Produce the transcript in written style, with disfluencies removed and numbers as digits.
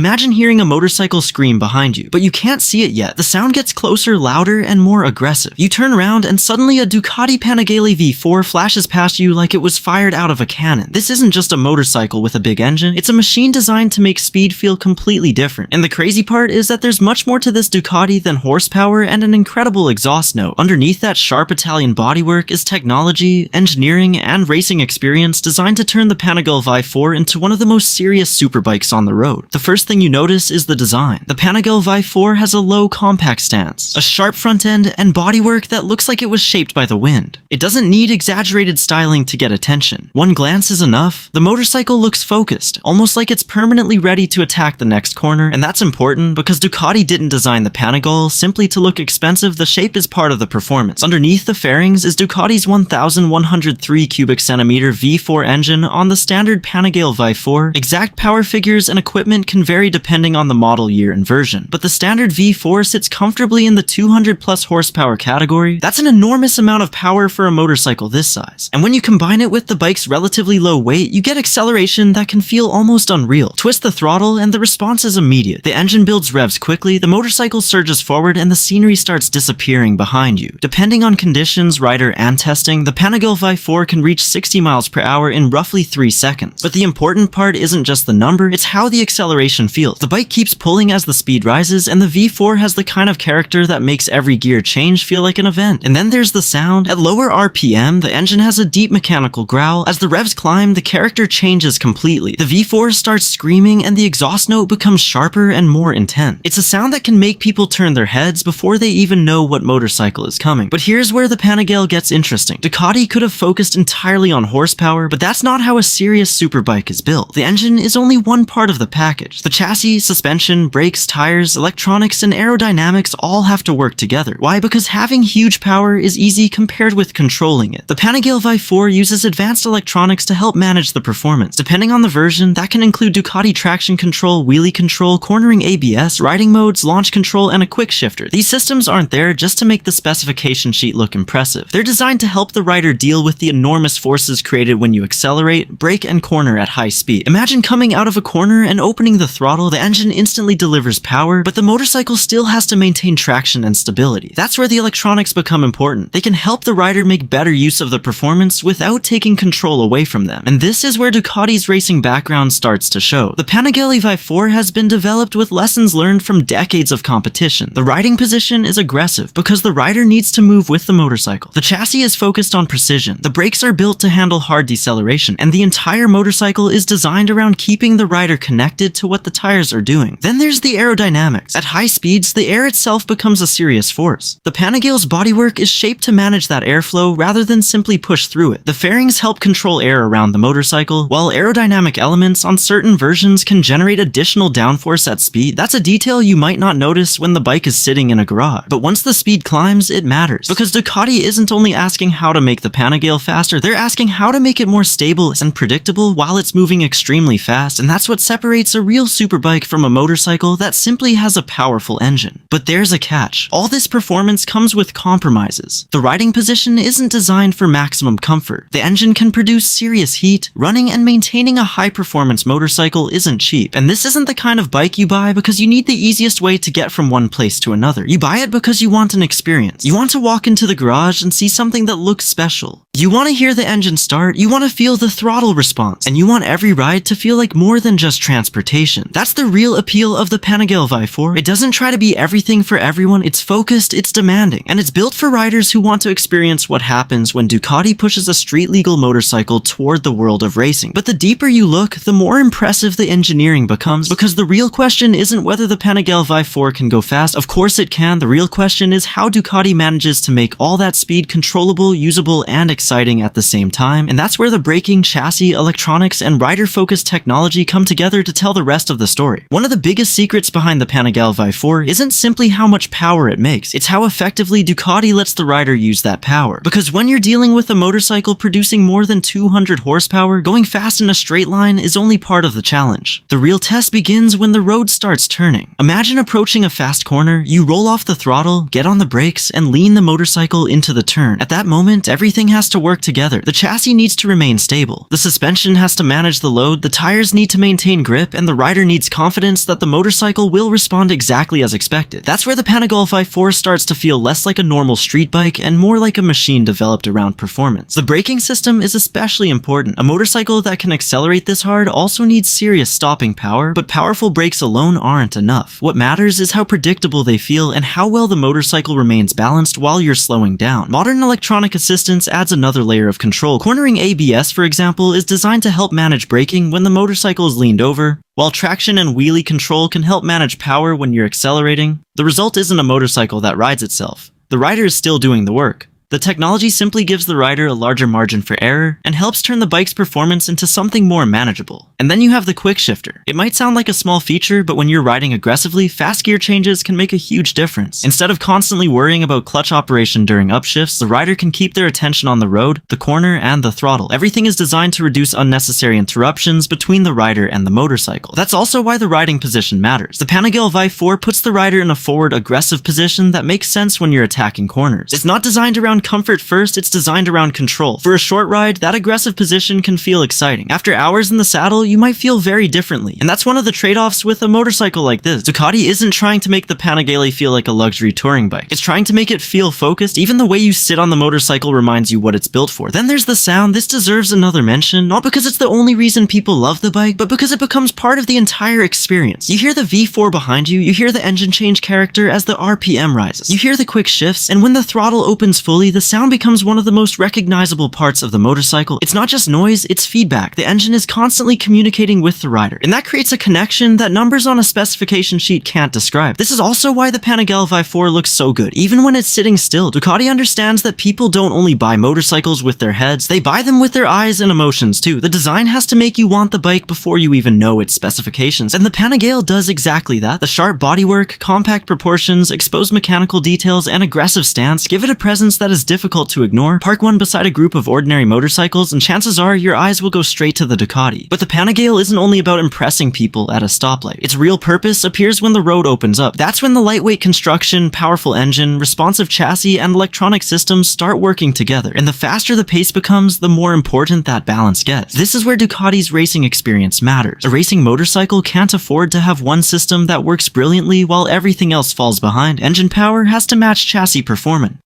Imagine hearing a motorcycle scream behind you, but you can't see it yet. The sound gets closer, louder, and more aggressive. You turn around and suddenly a Ducati Panigale V4 flashes past you like it was fired out of a cannon. This isn't just a motorcycle with a big engine, it's a machine designed to make speed feel completely different. And the crazy part is that there's much more to this Ducati than horsepower and an incredible exhaust note. Underneath that sharp Italian bodywork is technology, engineering, and racing experience designed to turn the Panigale V4 into one of the most serious superbikes on the road. The first thing you notice is the design. The Panigale V4 has a low compact stance, a sharp front end, and bodywork that looks like it was shaped by the wind. It doesn't need exaggerated styling to get attention. One glance is enough. The motorcycle looks focused, almost like it's permanently ready to attack the next corner, and that's important because Ducati didn't design the Panigale simply to look expensive. The shape is part of the performance. Underneath the fairings is Ducati's 1103 cubic centimeter V4 engine on the standard Panigale V4. Exact power figures and equipment can vary depending on the model year and version, but the standard V4 sits comfortably in the 200 plus horsepower category. That's an enormous amount of power for a motorcycle this size. And when you combine it with the bike's relatively low weight, you get acceleration that can feel almost unreal. Twist the throttle and the response is immediate. The engine builds revs quickly, the motorcycle surges forward, and the scenery starts disappearing behind you. Depending on conditions, rider, and testing, the Panigale V4 can reach 60 miles per hour in roughly 3 seconds. But the important part isn't just the number, it's how the acceleration feels. The bike keeps pulling as the speed rises, and the V4 has the kind of character that makes every gear change feel like an event. And then there's the sound. At lower RPM, the engine has a deep mechanical growl. As the revs climb, the character changes completely. The V4 starts screaming, and the exhaust note becomes sharper and more intense. It's a sound that can make people turn their heads before they even know what motorcycle is coming. But here's where the Panigale gets interesting. Ducati could have focused entirely on horsepower, but that's not how a serious superbike is built. The engine is only one part of the package. The chassis, suspension, brakes, tires, electronics, and aerodynamics all have to work together. Why? Because having huge power is easy compared with controlling it. The Panigale V4 uses advanced electronics to help manage the performance. Depending on the version, that can include Ducati traction control, wheelie control, cornering ABS, riding modes, launch control, and a quick shifter. These systems aren't there just to make the specification sheet look impressive. They're designed to help the rider deal with the enormous forces created when you accelerate, brake, and corner at high speed. Imagine coming out of a corner and opening the throttle. The engine instantly delivers power, but the motorcycle still has to maintain traction and stability. That's where the electronics become important. They can help the rider make better use of the performance without taking control away from them. And this is where Ducati's racing background starts to show. The Panigale V4 has been developed with lessons learned from decades of competition. The riding position is aggressive because the rider needs to move with the motorcycle. The chassis is focused on precision. The brakes are built to handle hard deceleration, and the entire motorcycle is designed around keeping the rider connected to what the tires are doing. Then there's the aerodynamics. At high speeds, the air itself becomes a serious force. The Panigale's bodywork is shaped to manage that airflow rather than simply push through it. The fairings help control air around the motorcycle, while aerodynamic elements on certain versions can generate additional downforce at speed. That's a detail you might not notice when the bike is sitting in a garage. But once the speed climbs, it matters. Because Ducati isn't only asking how to make the Panigale faster, they're asking how to make it more stable and predictable while it's moving extremely fast, and that's what separates a real superbike from a motorcycle that simply has a powerful engine. But there's a catch. All this performance comes with compromises. The riding position isn't designed for maximum comfort. The engine can produce serious heat. Running and maintaining a high-performance motorcycle isn't cheap, and this isn't the kind of bike you buy because you need the easiest way to get from one place to another. You buy it because you want an experience. You want to walk into the garage and see something that looks special. You want to hear the engine start, you want to feel the throttle response, and you want every ride to feel like more than just transportation. That's the real appeal of the Panigale V4. It doesn't try to be everything for everyone, it's focused, it's demanding, and it's built for riders who want to experience what happens when Ducati pushes a street-legal motorcycle toward the world of racing. But the deeper you look, the more impressive the engineering becomes, because the real question isn't whether the Panigale V4 can go fast. Of course it can. The real question is how Ducati manages to make all that speed controllable, usable, and exciting at the same time. And that's where the braking, chassis, electronics, and rider-focused technology come together to tell the rest of the story. One of the biggest secrets behind the Panigale V4 isn't simply how much power it makes, it's how effectively Ducati lets the rider use that power. Because when you're dealing with a motorcycle producing more than 200 horsepower, going fast in a straight line is only part of the challenge. The real test begins when the road starts turning. Imagine approaching a fast corner, you roll off the throttle, get on the brakes, and lean the motorcycle into the turn. At that moment, everything has to work together. The chassis needs to remain stable. The suspension has to manage the load, the tires need to maintain grip, and the rider needs confidence that the motorcycle will respond exactly as expected. That's where the Panigale V4 starts to feel less like a normal street bike and more like a machine developed around performance. The braking system is especially important. A motorcycle that can accelerate this hard also needs serious stopping power, but powerful brakes alone aren't enough. What matters is how predictable they feel and how well the motorcycle remains balanced while you're slowing down. Modern electronic assistance adds another layer of control. Cornering ABS, for example, is designed to help manage braking when the motorcycle is leaned over, while traction and wheelie control can help manage power when you're accelerating. The result isn't a motorcycle that rides itself. The rider is still doing the work. The technology simply gives the rider a larger margin for error and helps turn the bike's performance into something more manageable. And then you have the quick shifter. It might sound like a small feature, but when you're riding aggressively, fast gear changes can make a huge difference. Instead of constantly worrying about clutch operation during upshifts, the rider can keep their attention on the road, the corner, and the throttle. Everything is designed to reduce unnecessary interruptions between the rider and the motorcycle. That's also why the riding position matters. The Panigale V4 puts the rider in a forward aggressive position that makes sense when you're attacking corners. It's not designed around comfort first, it's designed around control. For a short ride, that aggressive position can feel exciting. After hours in the saddle, you might feel very differently. And that's one of the trade-offs with a motorcycle like this. Ducati isn't trying to make the Panigale feel like a luxury touring bike. It's trying to make it feel focused. Even the way you sit on the motorcycle reminds you what it's built for. Then there's the sound. This deserves another mention, not because it's the only reason people love the bike, but because it becomes part of the entire experience. You hear the V4 behind you, you hear the engine change character as the RPM rises. You hear the quick shifts, and when the throttle opens fully, the sound becomes one of the most recognizable parts of the motorcycle. It's not just noise, it's feedback. The engine is constantly communicating with the rider, and that creates a connection that numbers on a specification sheet can't describe. This is also why the Panigale V4 looks so good. Even when it's sitting still, Ducati understands that people don't only buy motorcycles with their heads, they buy them with their eyes and emotions too. The design has to make you want the bike before you even know its specifications, and the Panigale does exactly that. The sharp bodywork, compact proportions, exposed mechanical details, and aggressive stance give it a presence that is difficult to ignore. Park one beside a group of ordinary motorcycles and chances are your eyes will go straight to the Ducati. But the Panigale isn't only about impressing people at a stoplight. Its real purpose appears when the road opens up. That's when the lightweight construction, powerful engine, responsive chassis, and electronic systems start working together. And the faster the pace becomes, the more important that balance gets. This is where Ducati's racing experience matters. A racing motorcycle can't afford to have one system that works brilliantly while everything else falls behind. Engine power has to match chassis performance.